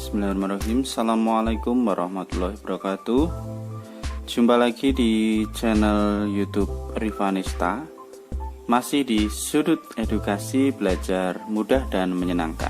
Bismillahirrahmanirrahim. Assalamualaikum warahmatullahi wabarakatuh. Jumpa lagi di channel YouTube Rivanista, masih di sudut edukasi belajar mudah dan menyenangkan.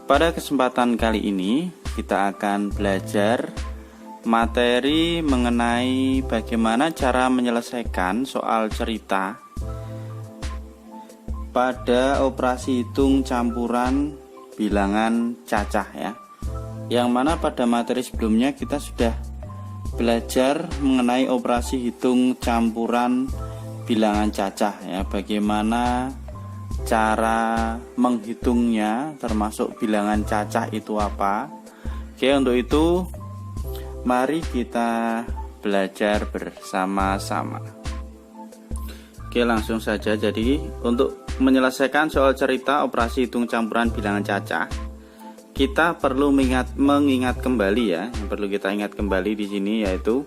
Pada kesempatan kali ini kita akan belajar materi mengenai bagaimana cara menyelesaikan soal cerita pada operasi hitung campuran bilangan cacah ya. Yang mana pada materi sebelumnya kita sudah belajar mengenai operasi hitung campuran bilangan cacah ya, bagaimana cara menghitungnya termasuk bilangan cacah itu apa. Oke, untuk itu mari kita belajar bersama-sama. Oke, langsung saja. Jadi untuk menyelesaikan soal cerita operasi hitung campuran bilangan cacah, kita perlu mengingat kembali ya. Yang perlu kita ingat kembali di sini yaitu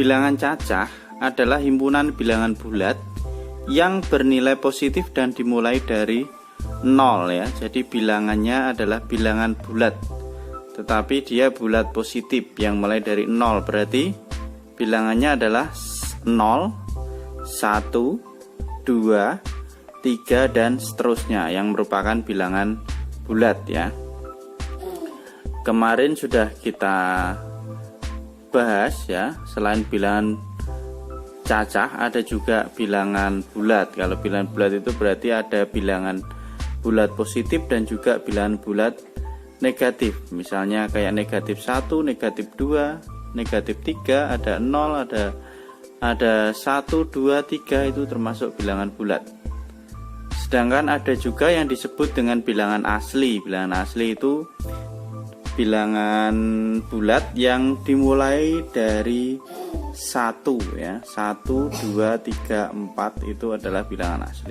bilangan cacah adalah himpunan bilangan bulat yang bernilai positif dan dimulai dari 0 ya. Jadi bilangannya adalah bilangan bulat, tetapi dia bulat positif yang mulai dari 0. Berarti bilangannya adalah 0, 1, 2, 3 dan seterusnya yang merupakan bilangan bulat ya. Kemarin sudah kita bahas ya, selain bilangan cacah ada juga bilangan bulat. Kalau bilangan bulat itu berarti ada bilangan bulat positif dan juga bilangan bulat negatif. Misalnya kayak negatif 1, negatif 2, negatif 3, ada 0, ada 1, 2, 3 itu termasuk bilangan bulat. Sedangkan ada juga yang disebut dengan bilangan asli. Bilangan asli itu bilangan bulat yang dimulai dari 1 ya. 1, 2, 3, 4 itu adalah bilangan asli.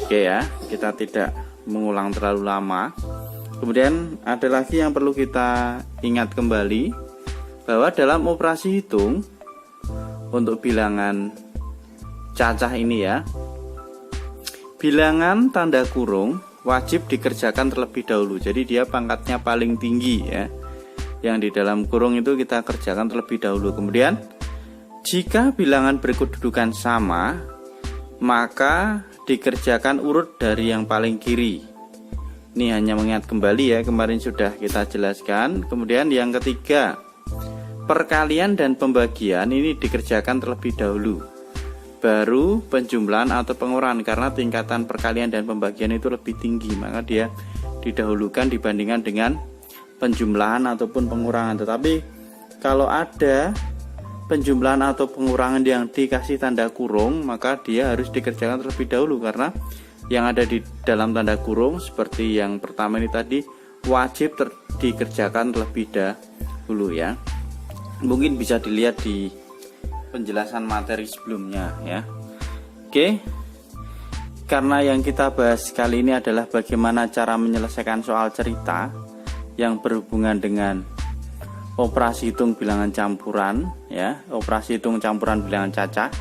Oke ya, kita tidak mengulang terlalu lama. Kemudian ada lagi yang perlu kita ingat kembali, bahwa dalam operasi hitung untuk bilangan cacah ini ya, bilangan tanda kurung wajib dikerjakan terlebih dahulu. Jadi dia pangkatnya paling tinggi ya. Yang di dalam kurung itu kita kerjakan terlebih dahulu. Kemudian jika bilangan berkedudukan sama, maka dikerjakan urut dari yang paling kiri. Ini hanya mengingat kembali ya, kemarin sudah kita jelaskan. Kemudian yang ketiga, perkalian dan pembagian ini dikerjakan terlebih dahulu, baru penjumlahan atau pengurangan, karena tingkatan perkalian dan pembagian itu lebih tinggi, maka dia didahulukan dibandingkan dengan penjumlahan ataupun pengurangan. Tetapi kalau ada penjumlahan atau pengurangan yang dikasih tanda kurung, maka dia harus dikerjakan terlebih dahulu, karena yang ada di dalam tanda kurung seperti yang pertama ini tadi wajib dikerjakan terlebih dahulu ya. Mungkin bisa dilihat di penjelasan materi sebelumnya ya. Oke, karena yang kita bahas kali ini adalah bagaimana cara menyelesaikan soal cerita yang berhubungan dengan operasi hitung bilangan campuran ya, operasi hitung campuran bilangan cacah,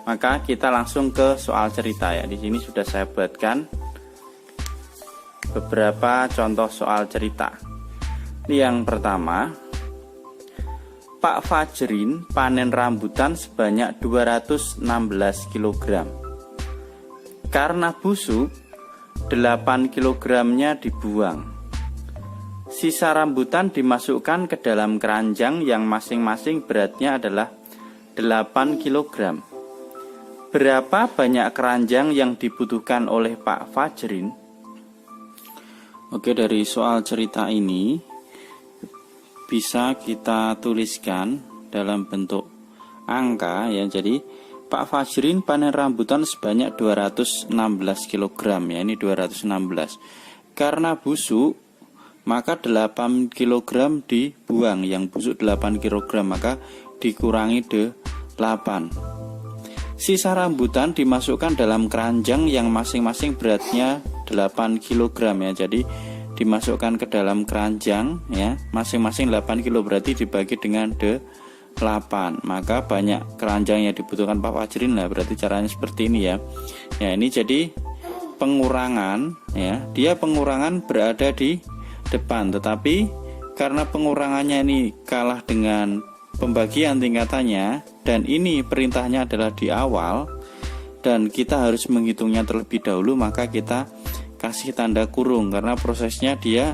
maka kita langsung ke soal cerita ya. Di sini sudah saya buatkan beberapa contoh soal cerita. Ini yang pertama, Pak Fajrin panen rambutan sebanyak 216 kg. Karena busuk, 8 kg-nya dibuang. Sisa rambutan dimasukkan ke dalam keranjang yang masing-masing beratnya adalah 8 kg. Berapa banyak keranjang yang dibutuhkan oleh Pak Fajrin? Oke, dari soal cerita ini bisa kita tuliskan dalam bentuk angka ya. Jadi Pak Fajrin panen rambutan sebanyak 216 kg ya, ini 216. Karena busuk, maka 8 kg dibuang. Yang busuk 8 kg, maka dikurangi 8. Sisa rambutan dimasukkan dalam keranjang yang masing-masing beratnya 8 kg ya. Jadi dimasukkan ke dalam keranjang ya, masing-masing 8 kg, berarti dibagi dengan 8, maka banyak keranjang yang dibutuhkan Pak Fajrin lah. Berarti caranya seperti ini ya. Ya, ini jadi pengurangan ya, dia pengurangan berada di depan, tetapi karena pengurangannya ini kalah dengan pembagian tingkatannya, dan ini perintahnya adalah di awal dan kita harus menghitungnya terlebih dahulu, maka kita kasih tanda kurung karena prosesnya dia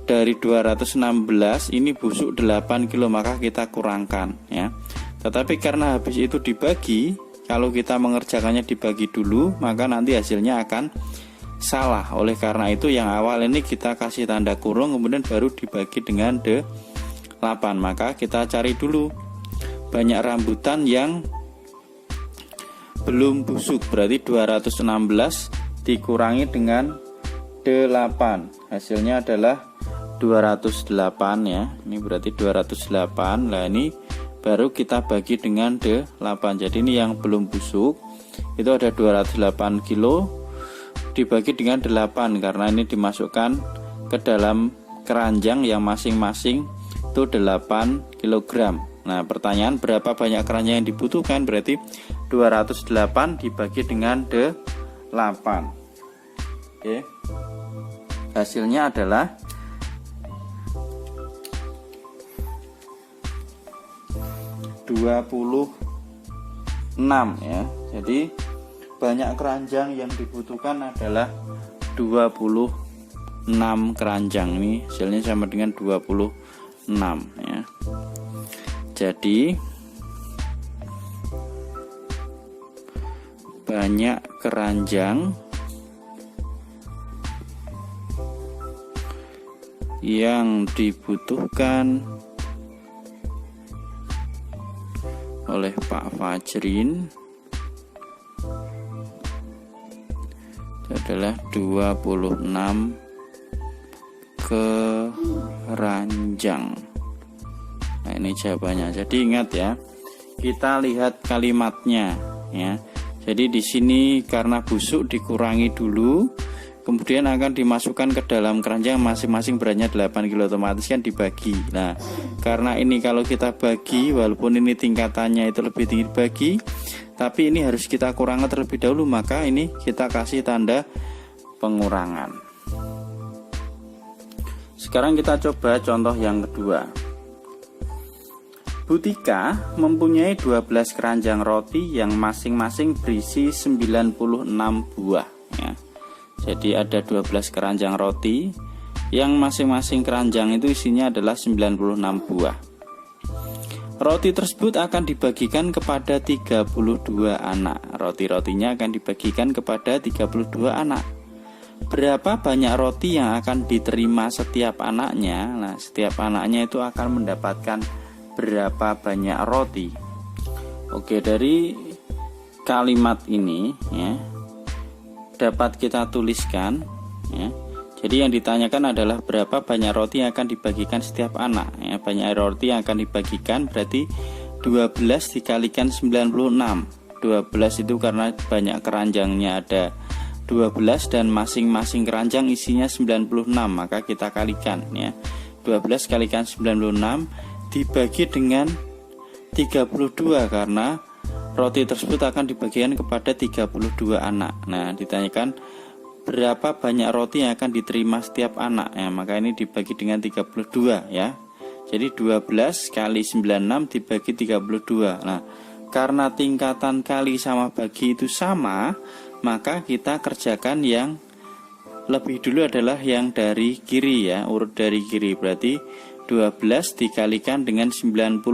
dari 216 ini busuk 8 kilo, maka kita kurangkan ya. Tetapi karena habis itu dibagi, kalau kita mengerjakannya dibagi dulu, maka nanti hasilnya akan salah. Oleh karena itu yang awal ini kita kasih tanda kurung, kemudian baru dibagi dengan 8. Maka kita cari dulu banyak rambutan yang belum busuk, berarti 216 dikurangi dengan 8, hasilnya adalah 208 ya. Ini berarti 208. Nah ini baru kita bagi dengan 8. Jadi ini yang belum busuk itu ada 208 kilo dibagi dengan 8 karena ini dimasukkan ke dalam keranjang yang masing-masing itu 8 kg. Nah pertanyaan, berapa banyak keranjang yang dibutuhkan? Berarti 208 dibagi dengan 8. Oke. Hasilnya adalah 26 ya. Jadi banyak keranjang yang dibutuhkan adalah 26 keranjang. Ini hasilnya sama dengan 26 ya. Jadi banyak keranjang yang dibutuhkan oleh Pak Fajrin adalah 26 keranjang. Nah ini jawabannya. Jadi ingat ya, kita lihat kalimatnya ya. Jadi di sini karena busuk dikurangi dulu, kemudian akan dimasukkan ke dalam keranjang masing-masing beratnya 8 kilo, otomatis kan dibagi. Nah karena ini kalau kita bagi, walaupun ini tingkatannya itu lebih tinggi dibagi, tapi ini harus kita kurangkan terlebih dahulu, maka ini kita kasih tanda pengurangan. Sekarang kita coba contoh yang kedua. Butika mempunyai 12 keranjang roti yang masing-masing berisi 96 buah ya. Jadi ada 12 keranjang roti yang masing-masing keranjang itu isinya adalah 96 buah. Roti tersebut akan dibagikan kepada 32 anak. Roti-rotinya akan dibagikan kepada 32 anak. Berapa banyak roti yang akan diterima setiap anaknya? Nah, setiap anaknya itu akan mendapatkan berapa banyak roti. Oke, dari kalimat ini ya dapat kita tuliskan ya. Jadi yang ditanyakan adalah berapa banyak roti yang akan dibagikan setiap anak ya. Banyak roti yang akan dibagikan berarti 12 dikalikan 96. 12 itu karena banyak keranjangnya ada 12 dan masing-masing keranjang isinya 96, maka kita kalikan ya. 12 kalikan 96 dibagi dengan 32 karena roti tersebut akan dibagikan kepada 32 anak. Nah, ditanyakan berapa banyak roti yang akan diterima setiap anak ya, maka ini dibagi dengan 32 ya. Jadi 12 kali 96 dibagi 32. Nah, karena tingkatan kali sama bagi itu sama, maka kita kerjakan yang lebih dulu adalah yang dari kiri ya, urut dari kiri. Berarti 12 dikalikan dengan 96.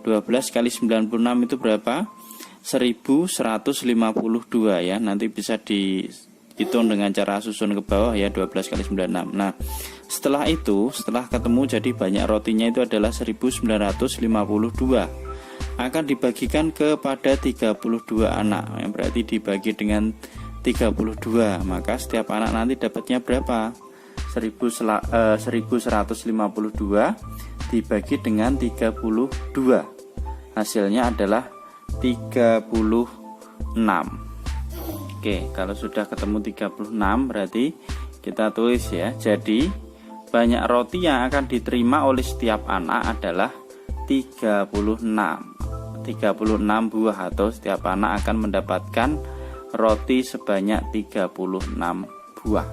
12 kali 96 itu berapa? 1152 ya. Nanti bisa dihitung dengan cara susun ke bawah ya, 12 kali 96. Nah, setelah itu, setelah ketemu jadi banyak rotinya itu adalah 1952. Akan dibagikan kepada 32 anak. Yang berarti dibagi dengan 32, maka setiap anak nanti dapatnya berapa? 1152 dibagi dengan 32, hasilnya adalah 36. Oke, kalau sudah ketemu 36 berarti kita tulis ya. Jadi banyak roti yang akan diterima oleh setiap anak adalah 36 buah, atau setiap anak akan mendapatkan roti sebanyak 36 buah.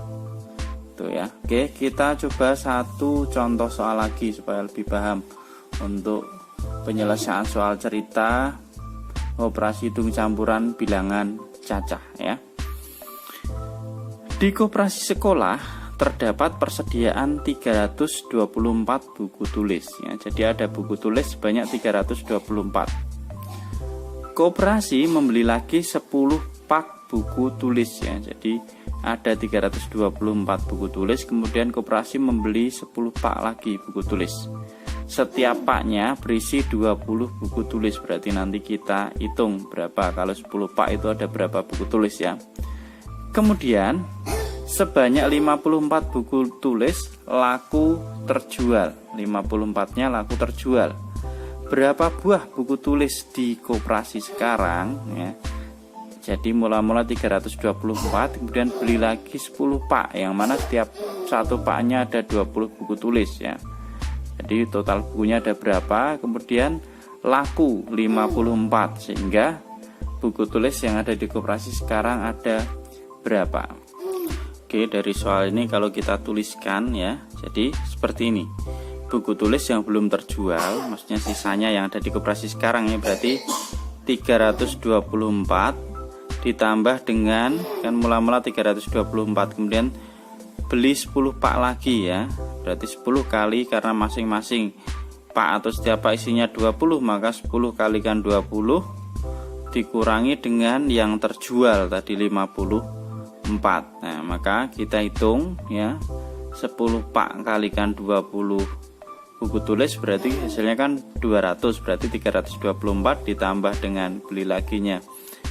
Itu Tuh ya. Oke, kita coba satu contoh soal lagi supaya lebih paham untuk penyelesaian soal cerita operasi hitung campuran bilangan cacah ya. Di koperasi sekolah terdapat persediaan 324 buku tulis ya. Jadi ada buku tulis sebanyak 324. Koperasi membeli lagi 10 pak buku tulis ya. Jadi ada 324 buku tulis, kemudian koperasi membeli 10 pak lagi buku tulis. Setiap paknya berisi 20 buku tulis. Berarti nanti kita hitung berapa, kalau 10 pak itu ada berapa buku tulis ya. Kemudian sebanyak 54 buku tulis laku terjual. 54-nya laku terjual. Berapa buah buku tulis di koperasi sekarang ya. Jadi mula-mula 324, kemudian beli lagi 10 pak, yang mana setiap satu paknya ada 20 buku tulis ya. Jadi total bukunya ada berapa, kemudian laku 54, sehingga buku tulis yang ada di koperasi sekarang ada berapa. Oke, dari soal ini kalau kita tuliskan ya, jadi seperti ini. Buku tulis yang belum terjual, maksudnya sisanya yang ada di koperasi sekarang ya, berarti 324 ditambah dengan, kan mula-mula 324, kemudian beli 10 pak lagi ya. Berarti 10 kali, karena masing-masing pak atau setiap pak isinya 20, maka 10 kalikan 20 dikurangi dengan yang terjual tadi 54. Nah, maka kita hitung ya, 10 pak kalikan 20 buku tulis berarti hasilnya kan 200, berarti 324 ditambah dengan beli laginya,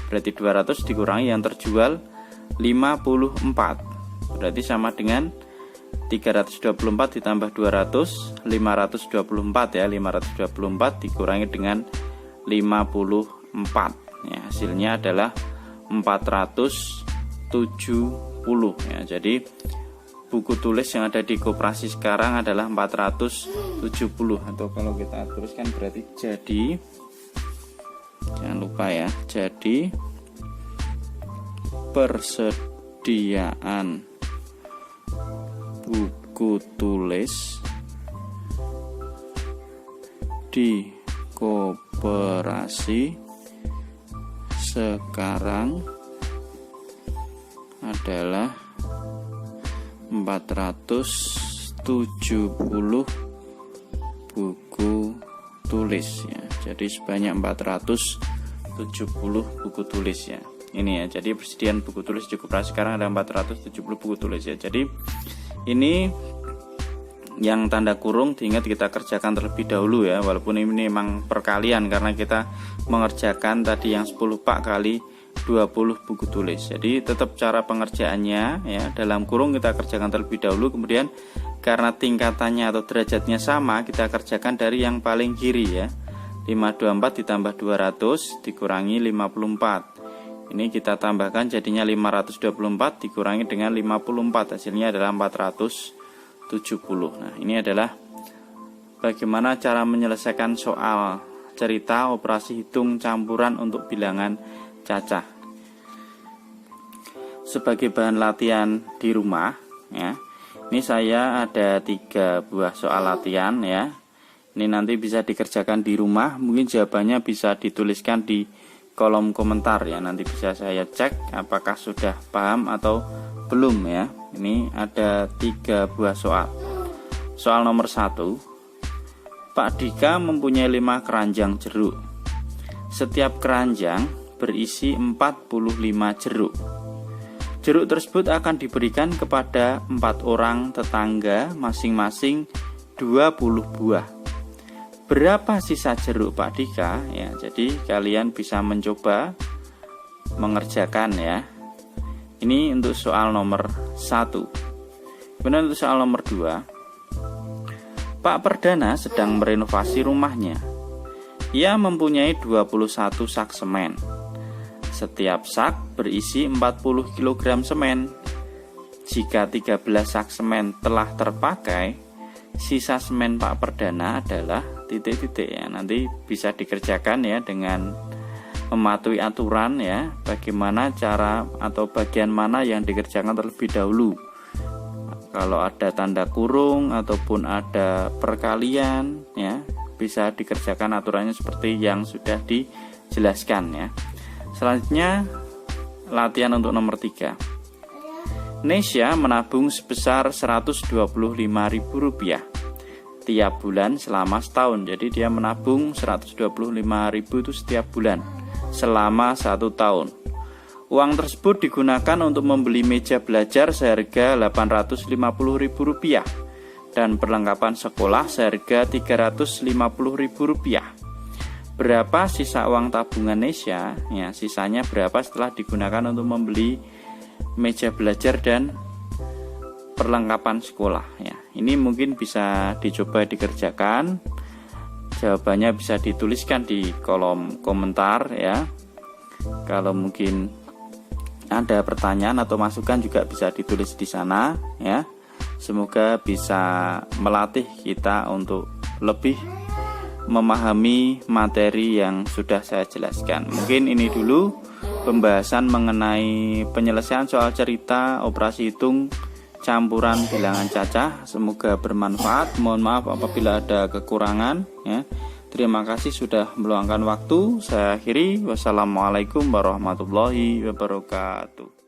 berarti 200 dikurangi yang terjual 54, berarti sama dengan 324 ditambah 200, 524 ya. 524 dikurangi dengan 54 ya, hasilnya adalah 470 ya. Jadi buku tulis yang ada di koperasi sekarang adalah 470, atau kalau kita tuliskan berarti jadi, jangan lupa ya, jadi persediaan buku tulis di koperasi sekarang adalah 470 buku tulis ya. Jadi sebanyak 470 buku tulis ya. Ini ya, jadi persediaan buku tulis di koperasi sekarang ada 470 buku tulis ya. Jadi ini yang tanda kurung diingat kita kerjakan terlebih dahulu ya, walaupun ini memang perkalian karena kita mengerjakan tadi yang 10 pak kali 20 buku tulis. Jadi tetap cara pengerjaannya ya, dalam kurung kita kerjakan terlebih dahulu, kemudian karena tingkatannya atau derajatnya sama, kita kerjakan dari yang paling kiri ya. 524 ditambah 200 dikurangi 54. Ini kita tambahkan jadinya 524 dikurangi dengan 54, hasilnya adalah 470. Nah, ini adalah bagaimana cara menyelesaikan soal cerita operasi hitung campuran untuk bilangan cacah. Sebagai bahan latihan di rumah ya, ini saya ada 3 buah soal latihan ya. Ini nanti bisa dikerjakan di rumah, mungkin jawabannya bisa dituliskan di kolom komentar ya, nanti bisa saya cek apakah sudah paham atau belum ya. Ini ada 3 buah soal. Soal nomor 1, Pak Dika mempunyai 5 keranjang jeruk. Setiap keranjang berisi 45 jeruk. Jeruk tersebut akan diberikan kepada 4 orang tetangga masing-masing 20 buah. Berapa sisa jeruk Pak Dika? Ya, jadi kalian bisa mencoba mengerjakan ya. Ini untuk soal nomor 1. Kemudian untuk soal nomor 2, Pak Perdana sedang merenovasi rumahnya. Ia mempunyai 21 sak semen. Setiap sak berisi 40 kg semen. Jika 13 sak semen telah terpakai, sisa semen Pak Perdana adalah titik-titik ya. Nanti bisa dikerjakan ya dengan mematuhi aturan ya, bagaimana cara atau bagian mana yang dikerjakan terlebih dahulu. Kalau ada tanda kurung ataupun ada perkalian ya, bisa dikerjakan aturannya seperti yang sudah dijelaskan ya. Selanjutnya latihan untuk nomor 3. Nesya menabung sebesar Rp125.000 tiap bulan selama setahun. Jadi dia menabung 125.000 itu setiap bulan selama 1 tahun. Uang tersebut digunakan untuk membeli meja belajar seharga Rp850.000 dan perlengkapan sekolah seharga Rp350.000. Berapa sisa uang tabungan Nesya? Ya, sisanya berapa setelah digunakan untuk membeli meja belajar dan perlengkapan sekolah ya. Ini mungkin bisa dicoba dikerjakan. Jawabannya bisa dituliskan di kolom komentar ya. Kalau mungkin ada pertanyaan atau masukan juga bisa ditulis di sana ya. Semoga bisa melatih kita untuk lebih memahami materi yang sudah saya jelaskan. Mungkin ini dulu pembahasan mengenai penyelesaian soal cerita operasi hitung campuran bilangan cacah. Semoga bermanfaat. Mohon maaf apabila ada kekurangan ya. Terima kasih sudah meluangkan waktu. Saya akhiri. Wassalamualaikum warahmatullahi wabarakatuh.